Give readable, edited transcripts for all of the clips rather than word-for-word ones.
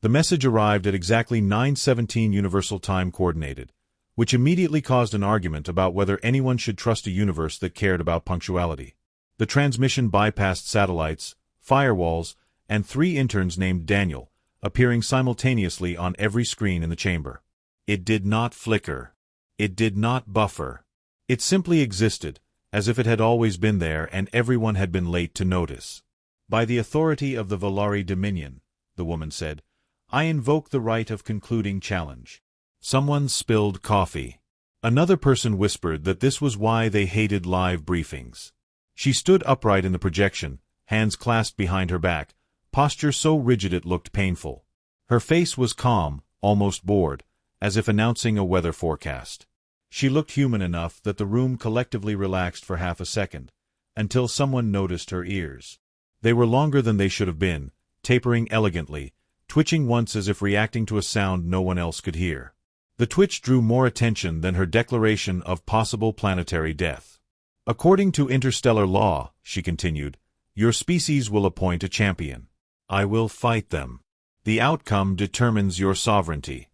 The message arrived at exactly 9:17 Universal Time Coordinated, which immediately caused an argument about whether anyone should trust a universe that cared about punctuality. The transmission bypassed satellites, firewalls, and 3 interns named Daniel, appearing simultaneously on every screen in the chamber. It did not flicker. It did not buffer. It simply existed, as if it had always been there and everyone had been late to notice. "By the authority of the Valari Dominion," the woman said, "I invoke the right of concluding challenge." Someone spilled coffee. Another person whispered that this was why they hated live briefings. She stood upright in the projection, hands clasped behind her back, posture so rigid it looked painful. Her face was calm, almost bored, as if announcing a weather forecast. She looked human enough that the room collectively relaxed for half a second, until someone noticed her ears. They were longer than they should have been, tapering elegantly, twitching once as if reacting to a sound no one else could hear. The twitch drew more attention than her declaration of possible planetary death. "According to interstellar law," she continued, "your species will appoint a champion. I will fight them. The outcome determines your sovereignty."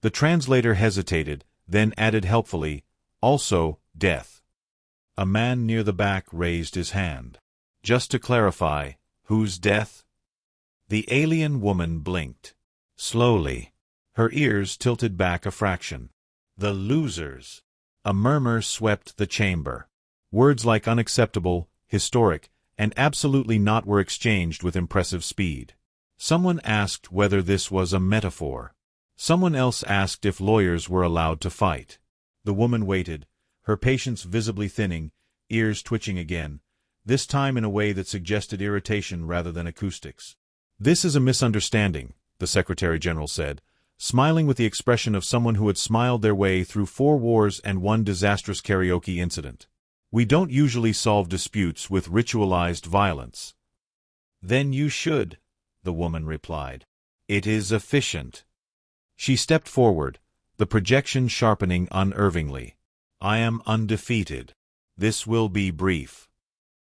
The translator hesitated, then added helpfully, "Also, death." A man near the back raised his hand. "Just to clarify, whose death?" The alien woman blinked. Slowly. Her ears tilted back a fraction. "The losers." A murmur swept the chamber. Words like unacceptable, historic, and absolutely not were exchanged with impressive speed. Someone asked whether this was a metaphor. Someone else asked if lawyers were allowed to fight. The woman waited, her patience visibly thinning, ears twitching again, this time in a way that suggested irritation rather than acoustics. "This is a misunderstanding," the Secretary General said, smiling with the expression of someone who had smiled their way through 4 wars and 1 disastrous karaoke incident. "We don't usually solve disputes with ritualized violence." "Then you should," the woman replied. "It is efficient." She stepped forward, the projection sharpening unervingly. "I am undefeated. This will be brief."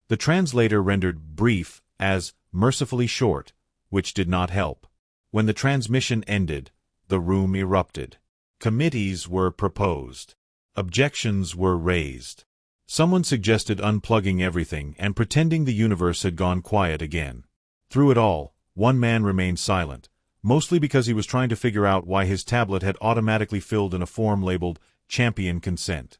The translator rendered brief as mercifully short, which did not help. When the transmission ended, the room erupted. Committees were proposed. Objections were raised. Someone suggested unplugging everything and pretending the universe had gone quiet again. Through it all, one man remained silent, mostly because he was trying to figure out why his tablet had automatically filled in a form labeled Champion Consent.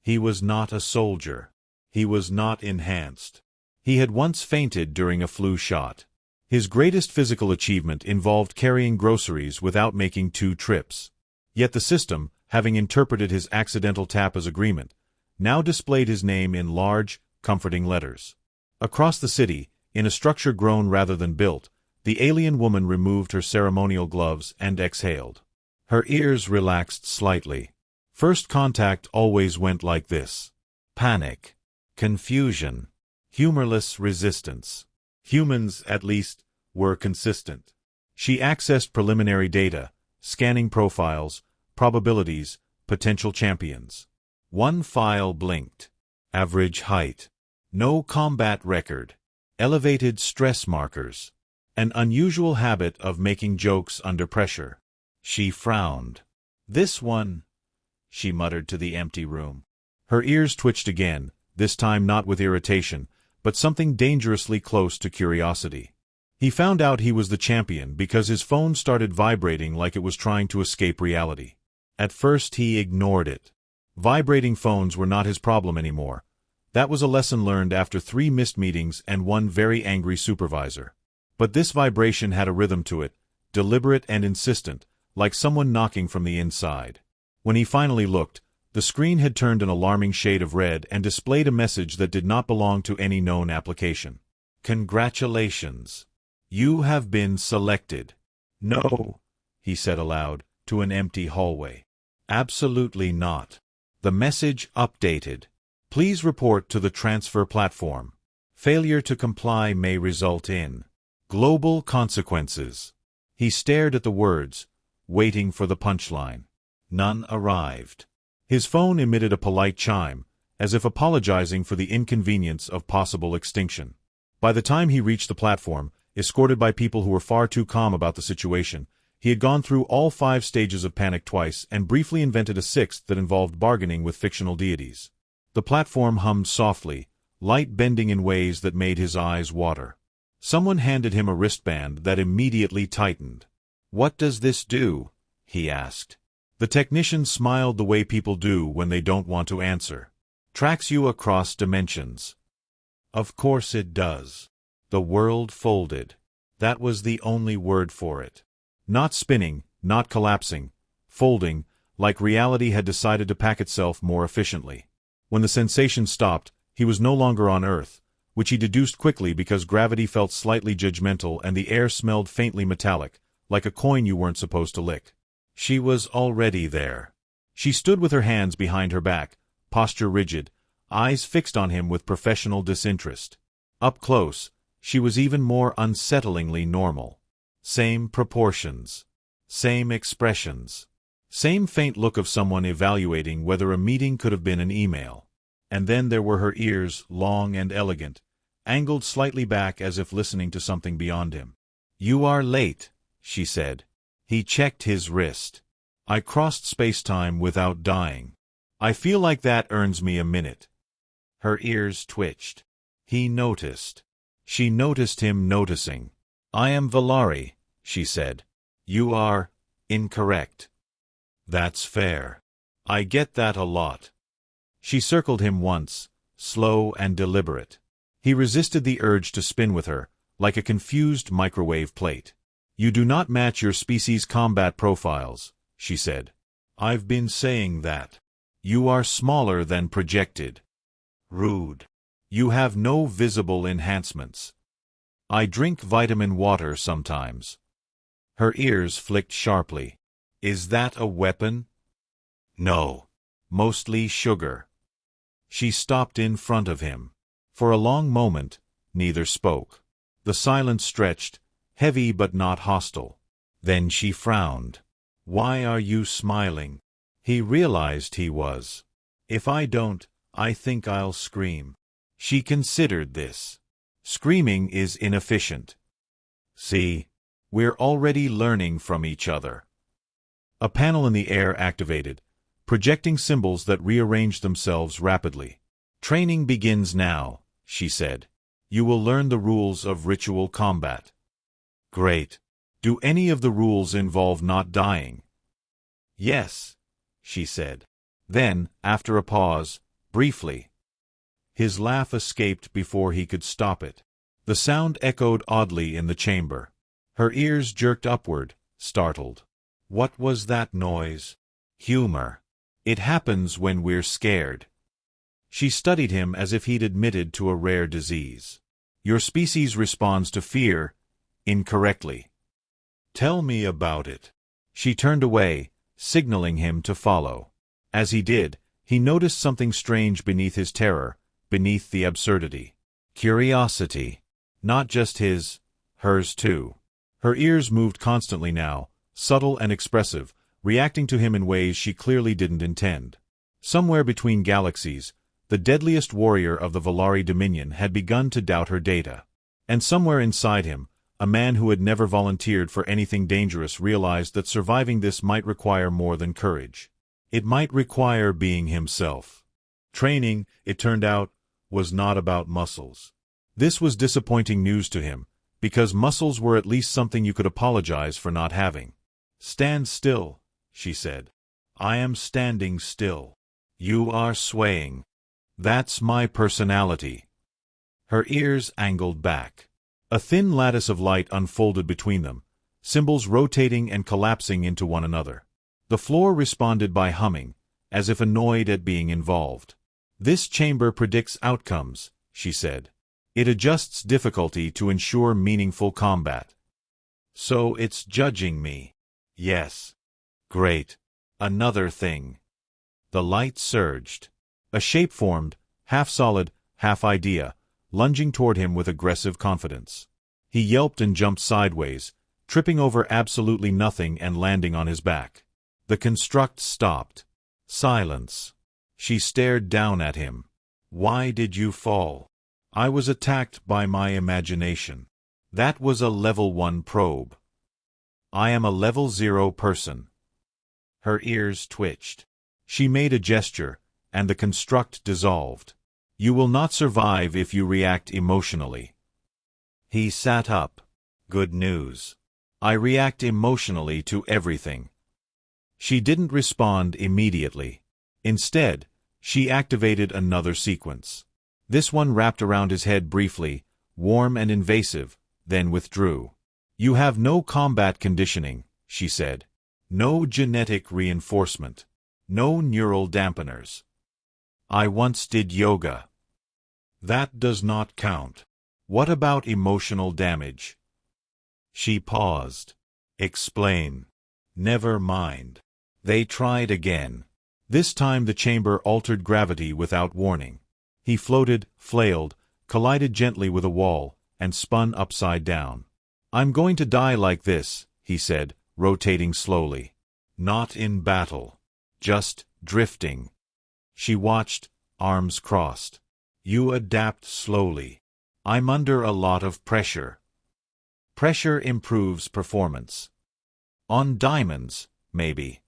He was not a soldier. He was not enhanced. He had once fainted during a flu shot. His greatest physical achievement involved carrying groceries without making 2 trips. Yet the system, having interpreted his accidental tap as agreement, now displayed his name in large, comforting letters. Across the city, in a structure grown rather than built, the alien woman removed her ceremonial gloves and exhaled. Her ears relaxed slightly. First contact always went like this. Panic. Confusion. Humorless resistance. Humans, at least, were consistent. She accessed preliminary data, scanning profiles, probabilities, potential champions. 1 file blinked. Average height. No combat record. Elevated stress markers. An unusual habit of making jokes under pressure. She frowned. "This one," she muttered to the empty room. Her ears twitched again, this time not with irritation, but something dangerously close to curiosity. He found out he was the champion because his phone started vibrating like it was trying to escape reality. At first he ignored it. Vibrating phones were not his problem anymore. That was a lesson learned after 3 missed meetings and 1 very angry supervisor. But this vibration had a rhythm to it, deliberate and insistent, like someone knocking from the inside. When he finally looked, the screen had turned an alarming shade of red and displayed a message that did not belong to any known application. "Congratulations. You have been selected." "No," he said aloud, to an empty hallway. "Absolutely not." The message updated. "Please report to the transfer platform. Failure to comply may result in global consequences." He stared at the words, waiting for the punchline. None arrived. His phone emitted a polite chime, as if apologizing for the inconvenience of possible extinction. By the time he reached the platform, escorted by people who were far too calm about the situation. He had gone through all 5 stages of panic twice and briefly invented a 6th that involved bargaining with fictional deities. The platform hummed softly, light bending in ways that made his eyes water. Someone handed him a wristband that immediately tightened. "What does this do?" he asked. The technician smiled the way people do when they don't want to answer. "Tracks you across dimensions." "Of course it does." The world folded. That was the only word for it. Not spinning, not collapsing, folding, like reality had decided to pack itself more efficiently. When the sensation stopped, he was no longer on Earth, which he deduced quickly because gravity felt slightly judgmental and the air smelled faintly metallic, like a coin you weren't supposed to lick. She was already there. She stood with her hands behind her back, posture rigid, eyes fixed on him with professional disinterest. Up close, she was even more unsettlingly normal. Same proportions. Same expressions. Same faint look of someone evaluating whether a meeting could have been an email. And then there were her ears, long and elegant, angled slightly back as if listening to something beyond him. "You are late," she said. He checked his wrist. "I crossed space-time without dying. I feel like that earns me a minute." Her ears twitched. He noticed. She noticed him noticing. "I am Valari," she said. "You are incorrect." "That's fair. I get that a lot." She circled him once, slow and deliberate. He resisted the urge to spin with her, like a confused microwave plate. "You do not match your species' combat profiles," she said. "I've been saying that. You are smaller than projected." "Rude. You have no visible enhancements." "I drink vitamin water sometimes." Her ears flicked sharply. "Is that a weapon?" "No. Mostly sugar." She stopped in front of him. For a long moment, neither spoke. The silence stretched, heavy but not hostile. Then she frowned. "Why are you smiling?" He realized he was. "If I don't, I think I'll scream." She considered this. Screaming is inefficient. "See? We're already learning from each other." A panel in the air activated, projecting symbols that rearranged themselves rapidly. "Training begins now," she said. "You will learn the rules of ritual combat." "Great. Do any of the rules involve not dying?" "Yes," she said. Then, after a pause, briefly. His laugh escaped before he could stop it. The sound echoed oddly in the chamber. Her ears jerked upward, startled. What was that noise? Humor. It happens when we're scared. She studied him as if he'd admitted to a rare disease. "Your species responds to fear incorrectly." "Tell me about it." She turned away, signaling him to follow. As he did, he noticed something strange beneath his terror, beneath the absurdity. Curiosity. Not just his, hers too. Her ears moved constantly now, subtle and expressive, reacting to him in ways she clearly didn't intend. Somewhere between galaxies, the deadliest warrior of the Valari Dominion had begun to doubt her data. And somewhere inside him, a man who had never volunteered for anything dangerous realized that surviving this might require more than courage. It might require being himself. Training, it turned out, was not about muscles. This was disappointing news to him, because muscles were at least something you could apologize for not having. "Stand still," she said. "I am standing still. You are swaying. That's my personality." Her ears angled back. A thin lattice of light unfolded between them, symbols rotating and collapsing into one another. The floor responded by humming, as if annoyed at being involved. "This chamber predicts outcomes," she said. "It adjusts difficulty to ensure meaningful combat." "So it's judging me?" "Yes." "Great. Another thing." The light surged. A shape formed, half solid, half idea, lunging toward him with aggressive confidence. He yelped and jumped sideways, tripping over absolutely nothing and landing on his back. The construct stopped. Silence. She stared down at him. "Why did you fall?" "I was attacked by my imagination." That was a level 1 probe. I am a level 0 person. Her ears twitched. She made a gesture, and the construct dissolved. You will not survive if you react emotionally. He sat up. Good news. I react emotionally to everything. She didn't respond immediately. Instead, she activated another sequence. This one wrapped around his head briefly, warm and invasive, then withdrew. You have no combat conditioning, she said. No genetic reinforcement. No neural dampeners. I once did yoga. That does not count. What about emotional damage? She paused. Explain. Never mind. They tried again. This time the chamber altered gravity without warning. He floated, flailed, collided gently with a wall, and spun upside down. I'm going to die like this, he said, rotating slowly. Not in battle. Just drifting. She watched, arms crossed. You adapt slowly. I'm under a lot of pressure. Pressure improves performance. On diamonds, maybe.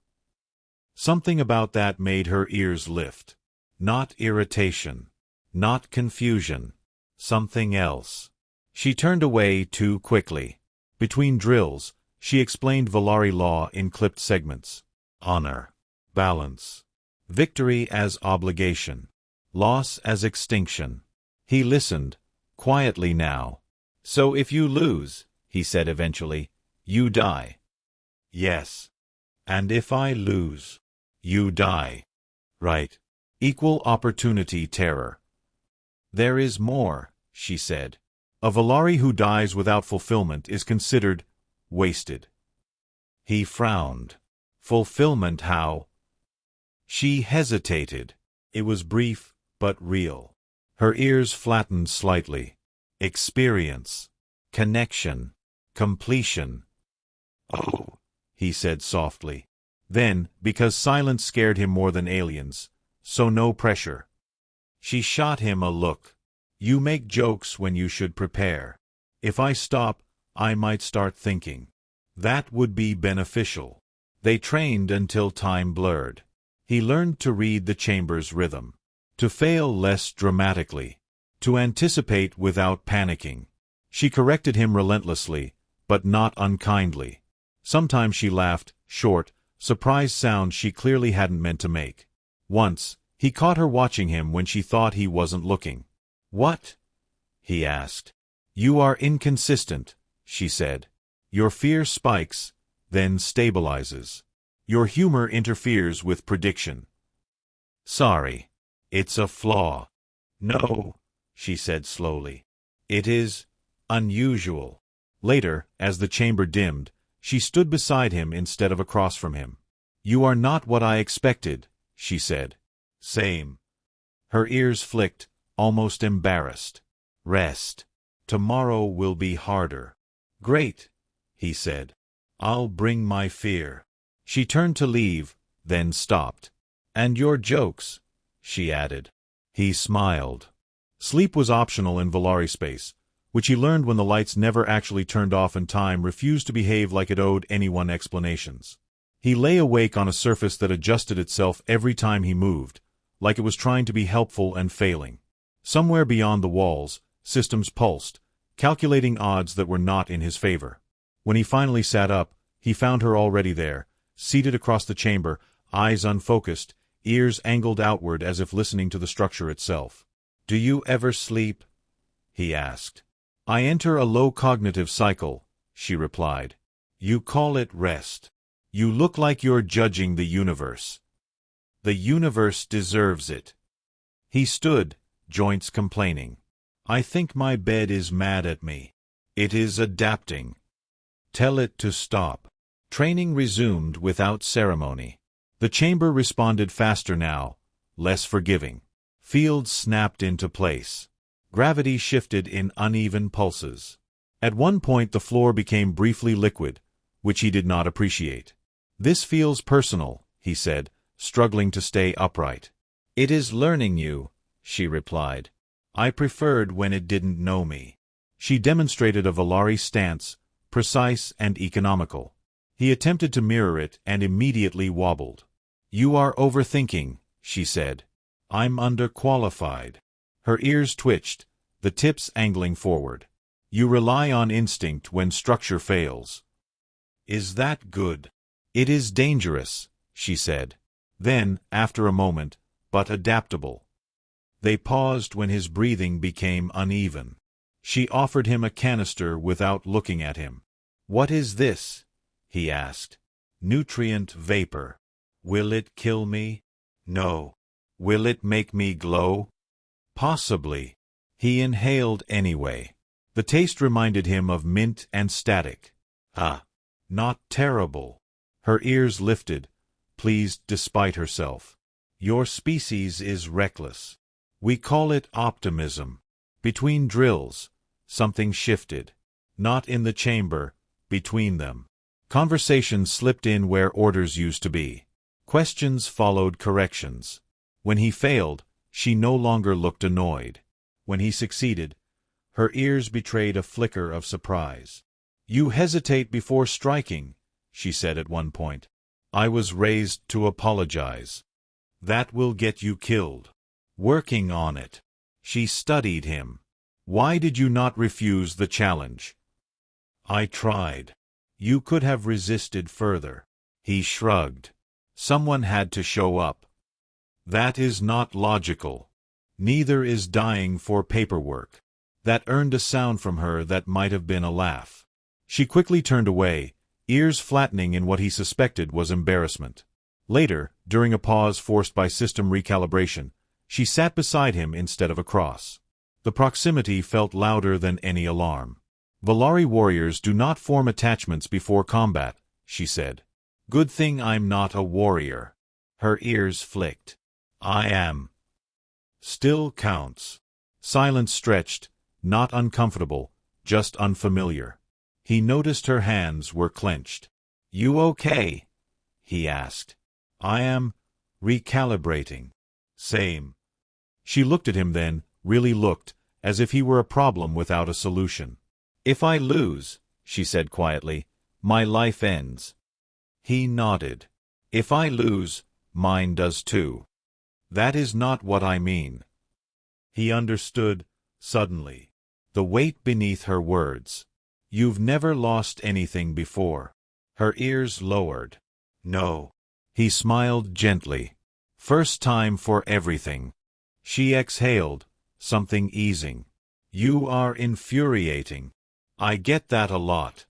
Something about that made her ears lift. Not irritation. Not confusion. Something else. She turned away too quickly. Between drills, she explained Valari law in clipped segments. Honor. Balance. Victory as obligation. Loss as extinction. He listened, quietly now. So if you lose, he said eventually, you die. Yes. And if I lose, you die. Right. Equal opportunity terror. There is more, she said. A Valari who dies without fulfillment is considered wasted. He frowned. Fulfillment how? She hesitated. It was brief, but real. Her ears flattened slightly. Experience. Connection. Completion. Oh, he said softly. Then, because silence scared him more than aliens, so no pressure. She shot him a look. You make jokes when you should prepare. If I stop, I might start thinking. That would be beneficial. They trained until time blurred. He learned to read the chamber's rhythm. To fail less dramatically. To anticipate without panicking. She corrected him relentlessly, but not unkindly. Sometimes she laughed, short, surprised sounds she clearly hadn't meant to make. Once, he caught her watching him when she thought he wasn't looking. What? He asked. You are inconsistent, she said. Your fear spikes, then stabilizes. Your humor interferes with prediction. Sorry. It's a flaw. No, she said slowly. It is unusual. Later, as the chamber dimmed, she stood beside him instead of across from him. You are not what I expected, she said. Same. Her ears flicked, almost embarrassed. Rest. Tomorrow will be harder. Great, he said. I'll bring my fear. She turned to leave, then stopped. And your jokes, she added. He smiled. Sleep was optional in Valari space, which he learned when the lights never actually turned off and time refused to behave like it owed anyone explanations. He lay awake on a surface that adjusted itself every time he moved, like it was trying to be helpful and failing. Somewhere beyond the walls, systems pulsed, calculating odds that were not in his favor. When he finally sat up, he found her already there, seated across the chamber, eyes unfocused, ears angled outward as if listening to the structure itself. Do you ever sleep? He asked. I enter a low cognitive cycle, she replied. You call it rest. You look like you're judging the universe. The universe deserves it. He stood, joints complaining. I think my bed is mad at me. It is adapting. Tell it to stop. Training resumed without ceremony. The chamber responded faster now, less forgiving. Fields snapped into place. Gravity shifted in uneven pulses. At one point the floor became briefly liquid, which he did not appreciate. This feels personal, he said, struggling to stay upright. It is learning you, she replied. I preferred when it didn't know me. She demonstrated a Valari stance, precise and economical. He attempted to mirror it and immediately wobbled. "You are overthinking," she said. "I'm underqualified." Her ears twitched, the tips angling forward. "You rely on instinct when structure fails." "Is that good?" "It is dangerous," she said. Then, after a moment, "but adaptable." They paused when his breathing became uneven. She offered him a canister without looking at him. "What is this?" he asked. "Nutrient vapor." "Will it kill me?" "No." "Will it make me glow?" "Possibly." He inhaled anyway. The taste reminded him of mint and static. "Ah, not terrible." Her ears lifted, pleased despite herself. "Your species is reckless. We call it optimism." Between drills, something shifted. Not in the chamber, between them. Conversation slipped in where orders used to be. Questions followed corrections. When he failed, she no longer looked annoyed. When he succeeded, her ears betrayed a flicker of surprise. "You hesitate before striking," she said at one point. "I was raised to apologize." "That will get you killed." "Working on it." She studied him. "Why did you not refuse the challenge?" "I tried." "You could have resisted further." He shrugged. "Someone had to show up." "That is not logical." "Neither is dying for paperwork." That earned a sound from her that might have been a laugh. She quickly turned away, ears flattening in what he suspected was embarrassment. Later, during a pause forced by system recalibration, she sat beside him instead of across. The proximity felt louder than any alarm. "Valari warriors do not form attachments before combat," she said. "Good thing I'm not a warrior." Her ears flicked. "I am." Still counts. Silence stretched, not uncomfortable, just unfamiliar. He noticed her hands were clenched. "You okay?" he asked. "I am recalibrating." "Same." She looked at him then, really looked, as if he were a problem without a solution. "If I lose," she said quietly, "my life ends." He nodded. "If I lose, mine does too." "That is not what I mean." He understood, suddenly. The weight beneath her words. "You've never lost anything before." Her ears lowered. "No." He smiled gently. "First time for everything." She exhaled, something easing. "You are infuriating." "I get that a lot."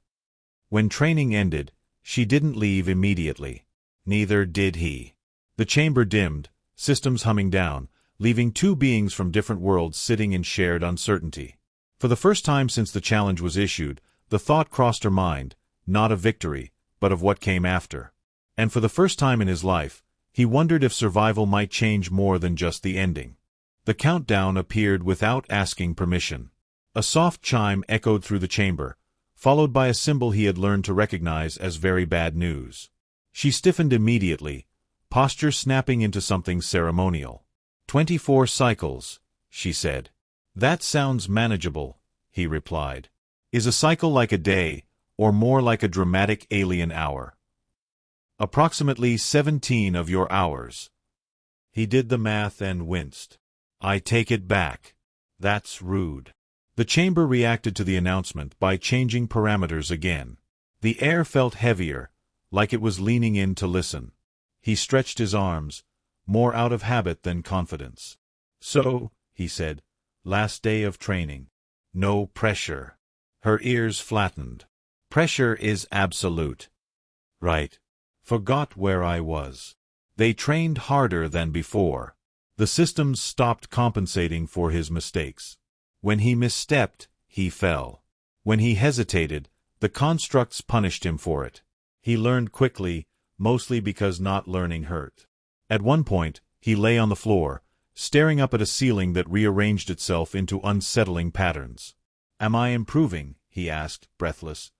When training ended, she didn't leave immediately. Neither did he. The chamber dimmed, systems humming down, leaving two beings from different worlds sitting in shared uncertainty. For the first time since the challenge was issued, the thought crossed her mind, not of victory, but of what came after. And for the first time in his life, he wondered if survival might change more than just the ending. The countdown appeared without asking permission. A soft chime echoed through the chamber, followed by a symbol he had learned to recognize as very bad news. She stiffened immediately, posture snapping into something ceremonial. 24 cycles, she said. "That sounds manageable," he replied. "Is a cycle like a day, or more like a dramatic alien hour?" "Approximately 17 of your hours." He did the math and winced. "I take it back. That's rude." The chamber reacted to the announcement by changing parameters again. The air felt heavier, like it was leaning in to listen. He stretched his arms, more out of habit than confidence. "So," he said, "last day of training. No pressure." Her ears flattened. "Pressure is absolute." "Right. Forgot where I was." They trained harder than before. The systems stopped compensating for his mistakes. When he misstepped, he fell. When he hesitated, the constructs punished him for it. He learned quickly, mostly because not learning hurt. At one point, he lay on the floor, staring up at a ceiling that rearranged itself into unsettling patterns. "Am I improving?" he asked, breathless.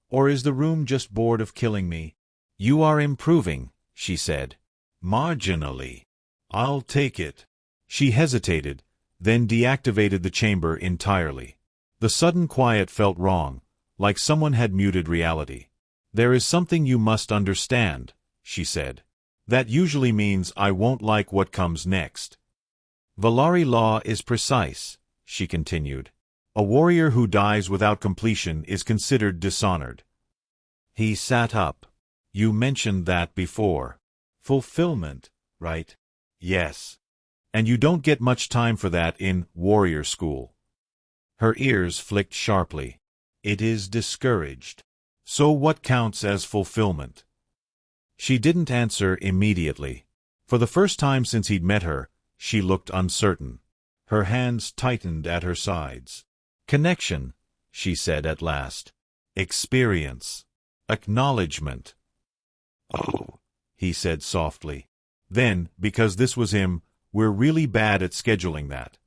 "Or is the room just bored of killing me?" "You are improving," she said. "Marginally." "I'll take it." She hesitated, then deactivated the chamber entirely. The sudden quiet felt wrong, like someone had muted reality. "There is something you must understand," she said. "That usually means I won't like what comes next. Valari law is precise," she continued. "A warrior who dies without completion is considered dishonored." He sat up. "You mentioned that before. Fulfillment, right?" "Yes. And you don't get much time for that in warrior school." Her ears flicked sharply. "It is discouraged. So what counts as fulfillment?" She didn't answer immediately. For the first time since he'd met her, she looked uncertain. Her hands tightened at her sides. "Connection," she said at last. "Experience. Acknowledgement." "Oh," he said softly. "Then, because this was him, we're really bad at scheduling that."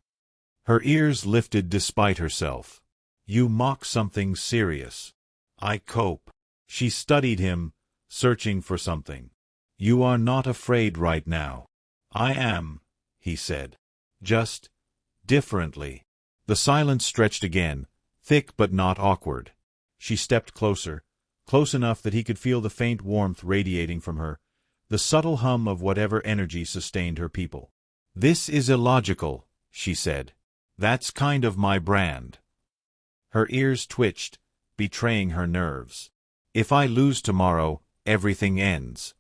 Her ears lifted despite herself. "You mock something serious." "I cope." She studied him, searching for something. "You are not afraid right now." "I am," he said. "Just differently." The silence stretched again, thick but not awkward. She stepped closer, close enough that he could feel the faint warmth radiating from her, the subtle hum of whatever energy sustained her people. "This is illogical," she said. "That's kind of my brand." Her ears twitched, betraying her nerves. "If I lose tomorrow, everything ends."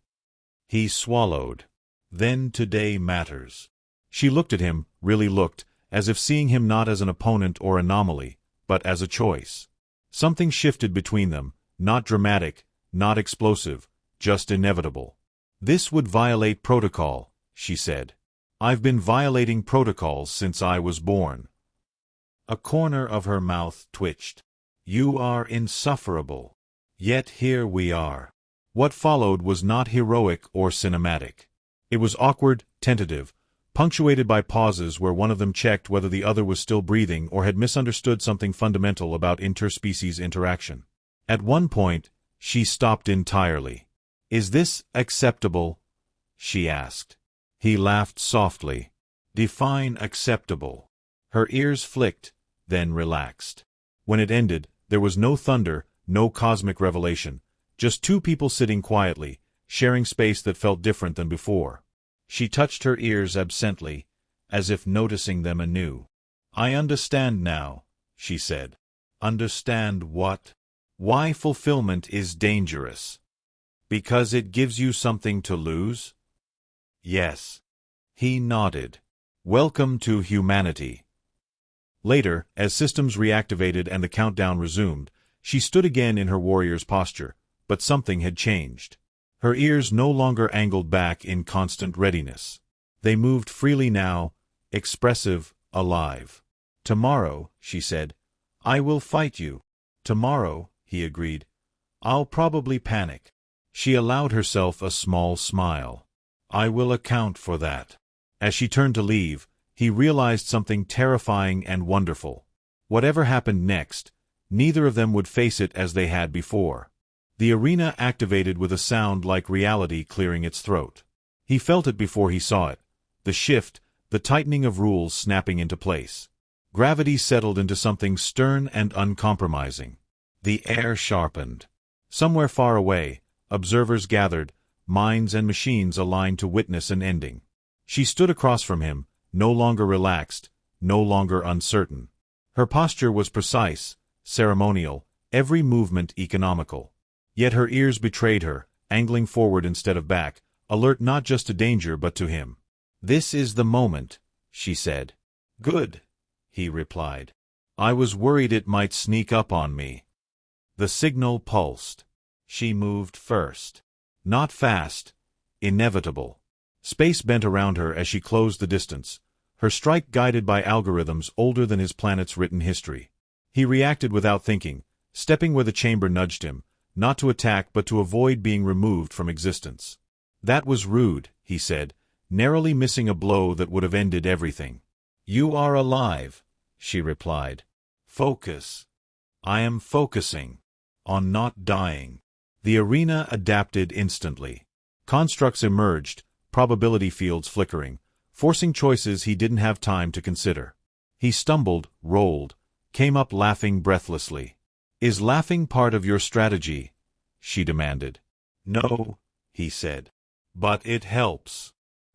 He swallowed. "Then today matters." She looked at him, really looked, as if seeing him not as an opponent or anomaly, but as a choice. Something shifted between them, not dramatic, not explosive, just inevitable. "This would violate protocol," she said. "I've been violating protocols since I was born." A corner of her mouth twitched. "You are insufferable. Yet here we are." What followed was not heroic or cinematic. It was awkward, tentative, punctuated by pauses where one of them checked whether the other was still breathing or had misunderstood something fundamental about interspecies interaction. At one point, she stopped entirely. "Is this acceptable?" she asked. He laughed softly. "Define acceptable." Her ears flicked, then relaxed. When it ended, there was no thunder, no cosmic revelation, just two people sitting quietly, sharing space that felt different than before. She touched her ears absently, as if noticing them anew. "I understand now," she said. "Understand what?" "Why fulfillment is dangerous." "Because it gives you something to lose?" "Yes." He nodded. "Welcome to humanity." Later, as systems reactivated and the countdown resumed, she stood again in her warrior's posture, but something had changed. Her ears no longer angled back in constant readiness. They moved freely now, expressive, alive. "Tomorrow," she said, "I will fight you." "Tomorrow," he agreed, "I'll probably panic." She allowed herself a small smile. "I will account for that." As she turned to leave, he realized something terrifying and wonderful. Whatever happened next, neither of them would face it as they had before. The arena activated with a sound like reality clearing its throat. He felt it before he saw it, the shift, the tightening of rules snapping into place. Gravity settled into something stern and uncompromising. The air sharpened. Somewhere far away, observers gathered, minds and machines aligned to witness an ending. She stood across from him, no longer relaxed, no longer uncertain. Her posture was precise, ceremonial, every movement economical. Yet her ears betrayed her, angling forward instead of back, alert not just to danger but to him. "This is the moment," she said. "Good," he replied. "I was worried it might sneak up on me." The signal pulsed. She moved first. Not fast, inevitable. Space bent around her as she closed the distance, her strike guided by algorithms older than his planet's written history. He reacted without thinking, stepping where the chamber nudged him, not to attack but to avoid being removed from existence. "That was rude," he said, narrowly missing a blow that would have ended everything. "You are alive," she replied. "Focus." "I am focusing. On not dying." The arena adapted instantly. Constructs emerged, probability fields flickering, forcing choices he didn't have time to consider. He stumbled, rolled, came up laughing breathlessly. "Is laughing part of your strategy?" she demanded. "No," he said. "But it helps."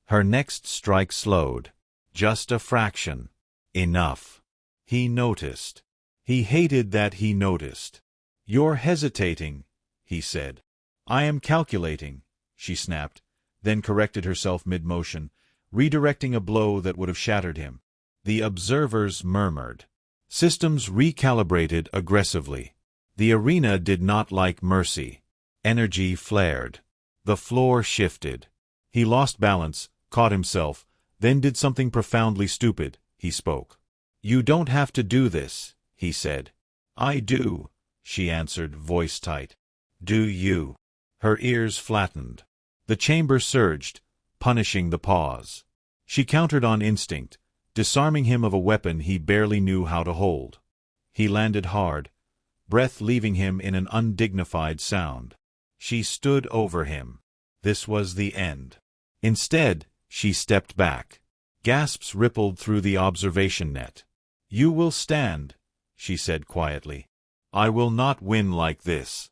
Her next strike slowed. Just a fraction. Enough. He noticed. He hated that he noticed. "You're hesitating," he said. "I am calculating," she snapped, then corrected herself mid-motion, redirecting a blow that would have shattered him. The observers murmured. Systems recalibrated aggressively. The arena did not like mercy. Energy flared. The floor shifted. He lost balance, caught himself, then did something profoundly stupid. He spoke. "You don't have to do this," he said. "I do," she answered, voice tight. "Do you?" Her ears flattened. The chamber surged, punishing the pause. She countered on instinct, disarming him of a weapon he barely knew how to hold. He landed hard, breath leaving him in an undignified sound. She stood over him. This was the end. Instead, she stepped back. Gasps rippled through the observation net. "You will stand," she said quietly. "I will not win like this."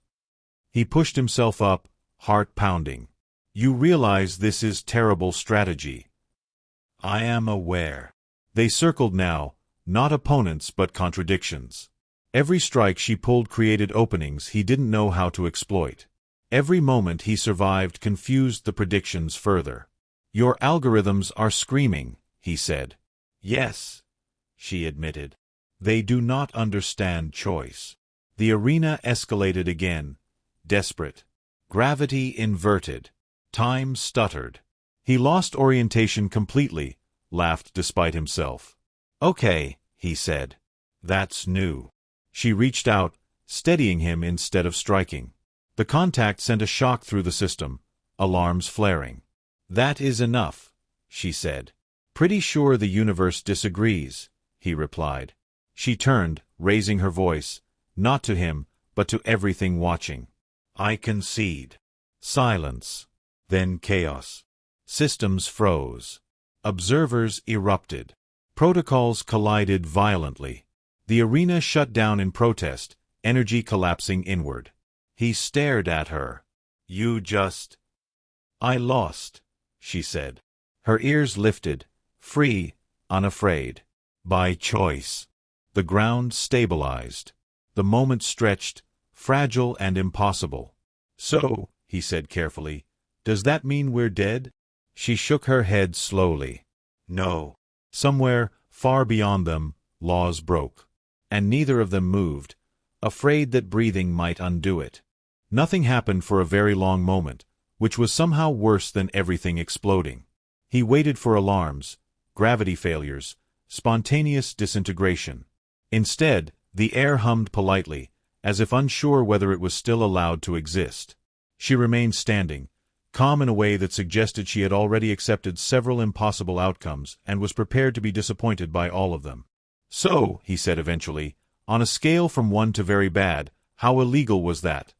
He pushed himself up, heart pounding. "You realize this is terrible strategy." "I am aware." They circled now, not opponents but contradictions. Every strike she pulled created openings he didn't know how to exploit. Every moment he survived confused the predictions further. "Your algorithms are screaming," he said. "Yes," she admitted. "They do not understand choice." The arena escalated again, desperate. Gravity inverted. Time stuttered. He lost orientation completely, laughed despite himself. "Okay," he said. "That's new." She reached out, steadying him instead of striking. The contact sent a shock through the system, alarms flaring. "That is enough," she said. "Pretty sure the universe disagrees," he replied. She turned, raising her voice, not to him, but to everything watching. "I concede." Silence. Then chaos. Systems froze. Observers erupted. Protocols collided violently. The arena shut down in protest, energy collapsing inward. He stared at her. "You just—" "I lost," she said. Her ears lifted, free, unafraid. By choice. The ground stabilized. The moment stretched, fragile and impossible. "So," he said carefully, "does that mean we're dead?" She shook her head slowly. "No." Somewhere, far beyond them, laws broke. And neither of them moved, afraid that breathing might undo it. Nothing happened for a very long moment, which was somehow worse than everything exploding. He waited for alarms, gravity failures, spontaneous disintegration. Instead, the air hummed politely, as if unsure whether it was still allowed to exist. She remained standing, calm in a way that suggested she had already accepted several impossible outcomes and was prepared to be disappointed by all of them. "So," he said eventually, "on a scale from 1 to very bad, how illegal was that?"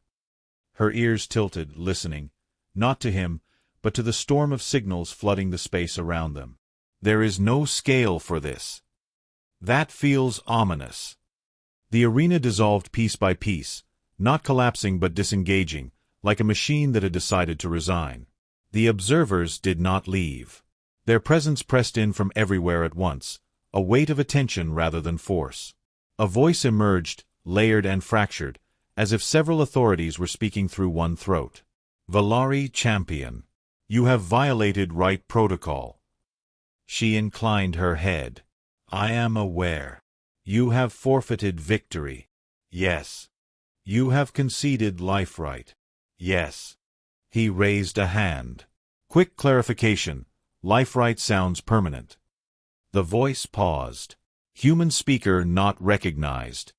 Her ears tilted, listening, not to him, but to the storm of signals flooding the space around them. "There is no scale for this." "That feels ominous." The arena dissolved piece by piece, not collapsing but disengaging, like a machine that had decided to resign. The observers did not leave. Their presence pressed in from everywhere at once, a weight of attention rather than force. A voice emerged, layered and fractured, as if several authorities were speaking through one throat. "Valari Champion, you have violated right protocol." She inclined her head. "I am aware. You have forfeited victory." "Yes." "You have conceded life right." "Yes." He raised a hand. "Quick clarification. Life right sounds permanent." The voice paused. Human speaker not recognized.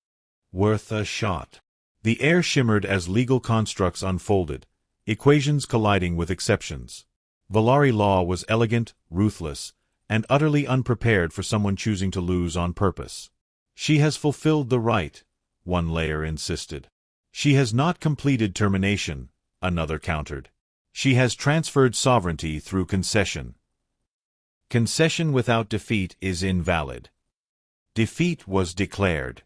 "Worth a shot." The air shimmered as legal constructs unfolded, equations colliding with exceptions. Valari law was elegant, ruthless, and utterly unprepared for someone choosing to lose on purpose. "She has fulfilled the right," one layer insisted. "She has not completed termination," another countered. "She has transferred sovereignty through concession." Concession without defeat is invalid. Defeat was declared.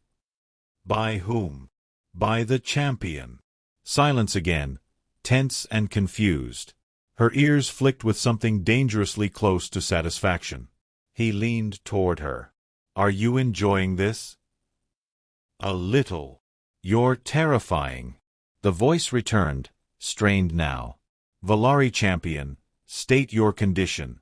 By whom? By the champion. Silence again, tense and confused. Her ears flicked with something dangerously close to satisfaction. He leaned toward her. Are you enjoying this? A little. You're terrifying. The voice returned, strained now. Valari champion, state your condition.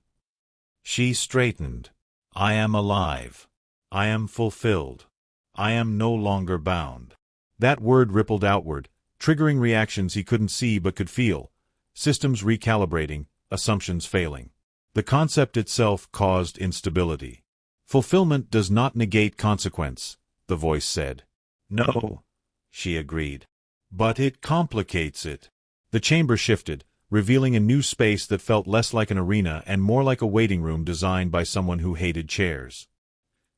She straightened. I am alive. I am fulfilled. I am no longer bound. That word rippled outward, triggering reactions he couldn't see but could feel. Systems recalibrating, assumptions failing. The concept itself caused instability. Fulfillment does not negate consequence, the voice said. No, she agreed. But it complicates it. The chamber shifted, revealing a new space that felt less like an arena and more like a waiting room designed by someone who hated chairs.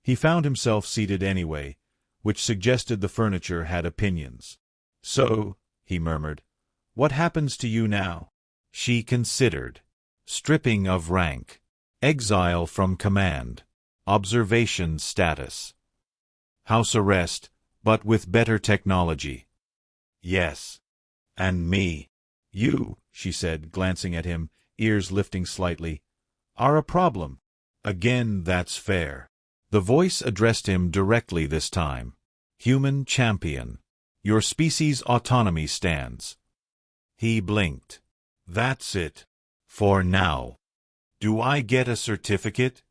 He found himself seated anyway, which suggested the furniture had opinions. So, he murmured, what happens to you now? She considered. Stripping of rank. Exile from command. Observation status. House arrest, but with better technology. Yes. And me. You, she said, glancing at him, ears lifting slightly, are a problem. Again, that's fair. The voice addressed him directly this time. Human champion. Your species' autonomy stands. He blinked. That's it. For now. Do I get a certificate?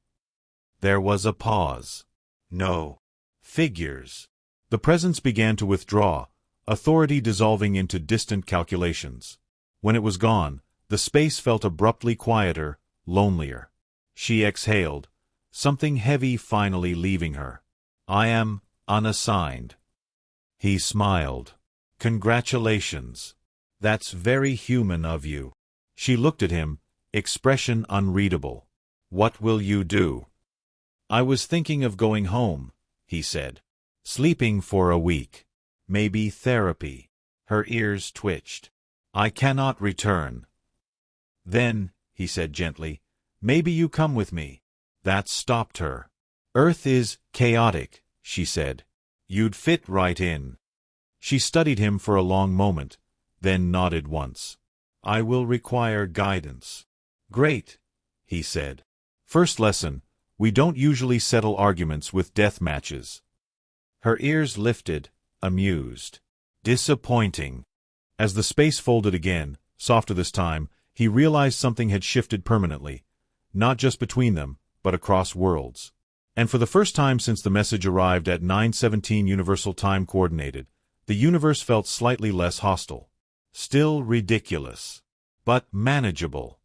There was a pause. No. Figures. The presence began to withdraw, authority dissolving into distant calculations. When it was gone, the space felt abruptly quieter, lonelier. She exhaled, something heavy finally leaving her. I am unassigned. He smiled. Congratulations. That's very human of you. She looked at him, expression unreadable. What will you do? I was thinking of going home, he said. Sleeping for a week. Maybe therapy. Her ears twitched. I cannot return. Then, he said gently, maybe you come with me. That stopped her. Earth is chaotic, she said. You'd fit right in. She studied him for a long moment, then nodded once. I will require guidance. Great, he said. First lesson, we don't usually settle arguments with death matches. Her ears lifted, amused. Disappointing. As the space folded again, softer this time, he realized something had shifted permanently, not just between them, but across worlds. And for the first time since the message arrived at 9:17 Universal Time Coordinated, the universe felt slightly less hostile. Still ridiculous, but manageable.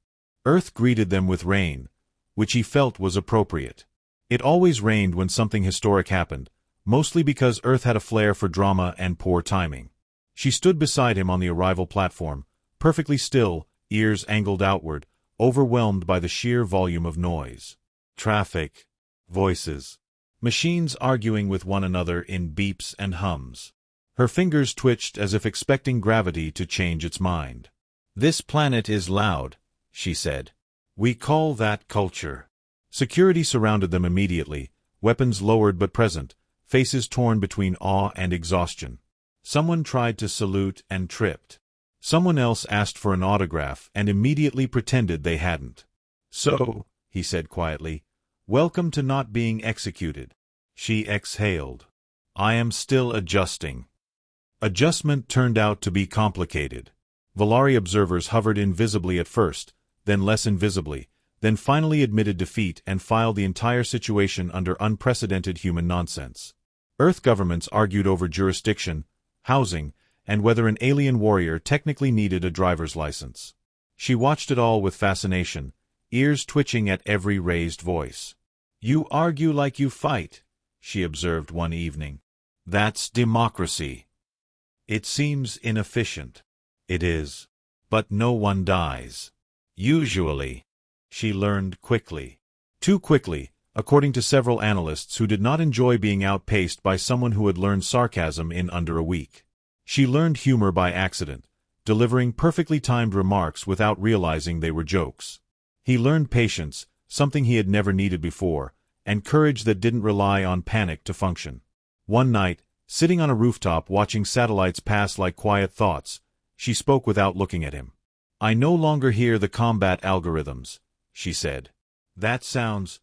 Earth greeted them with rain, which he felt was appropriate. It always rained when something historic happened, mostly because Earth had a flair for drama and poor timing. She stood beside him on the arrival platform, perfectly still, ears angled outward, overwhelmed by the sheer volume of noise. Traffic. Voices. Machines arguing with one another in beeps and hums. Her fingers twitched as if expecting gravity to change its mind. This planet is loud, she said. We call that culture. Security surrounded them immediately, weapons lowered but present, faces torn between awe and exhaustion. Someone tried to salute and tripped. Someone else asked for an autograph and immediately pretended they hadn't. So, he said quietly, welcome to not being executed. She exhaled. I am still adjusting. Adjustment turned out to be complicated. Valari observers hovered invisibly at first, then less invisibly, then finally admitted defeat and filed the entire situation under unprecedented human nonsense. Earth governments argued over jurisdiction, housing, and whether an alien warrior technically needed a driver's license. She watched it all with fascination, ears twitching at every raised voice. You argue like you fight, she observed one evening. That's democracy. It seems inefficient. It is. But no one dies. Usually. She learned quickly. Too quickly, according to several analysts who did not enjoy being outpaced by someone who had learned sarcasm in under a week. She learned humor by accident, delivering perfectly timed remarks without realizing they were jokes. He learned patience, something he had never needed before, and courage that didn't rely on panic to function. One night, Sitting on a rooftop watching satellites pass like quiet thoughts, she spoke without looking at him. "I no longer hear the combat algorithms," she said. "That sounds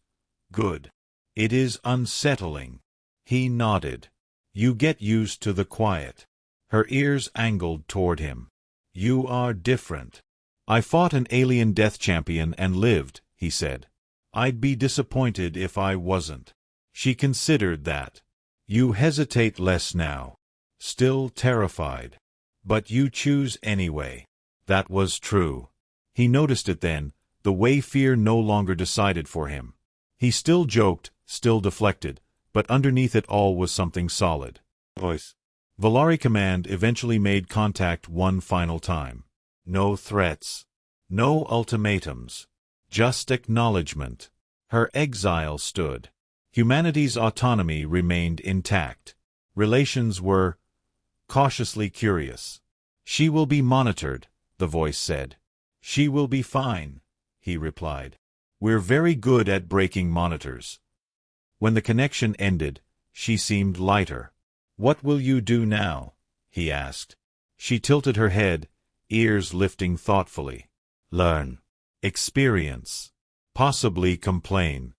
good. It is unsettling." He nodded. "You get used to the quiet." Her ears angled toward him. "You are different." "I fought an alien death champion and lived," he said. "I'd be disappointed if I wasn't." She considered that. "You hesitate less now. Still terrified. But you choose anyway." That was true. He noticed it then, the way fear no longer decided for him. He still joked, still deflected, but underneath it all was something solid. Voice. Valari Command eventually made contact one final time. No threats. No ultimatums. Just acknowledgement. Her exile stood. Humanity's autonomy remained intact. Relations were cautiously curious. "She will be monitored," the voice said. "She will be fine," he replied. "We're very good at breaking monitors." When the connection ended, she seemed lighter. "What will you do now?" he asked. She tilted her head, ears lifting thoughtfully. "Learn. Experience. Possibly complain."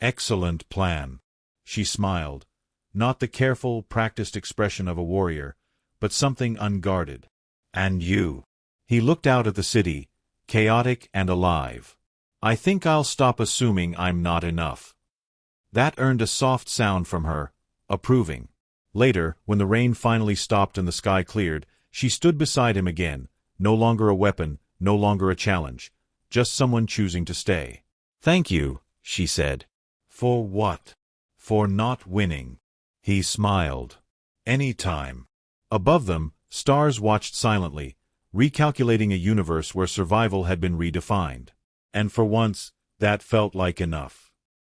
"Excellent plan." She smiled, not the careful, practiced expression of a warrior, but something unguarded. "And you?" He looked out at the city, chaotic and alive. "I think I'll stop assuming I'm not enough." That earned a soft sound from her, approving. Later, when the rain finally stopped and the sky cleared, she stood beside him again, no longer a weapon, no longer a challenge, just someone choosing to stay. "Thank you," she said. "For what?" "For not winning." He smiled. "Any time." Above them, stars watched silently, recalculating a universe where survival had been redefined. And for once, that felt like enough.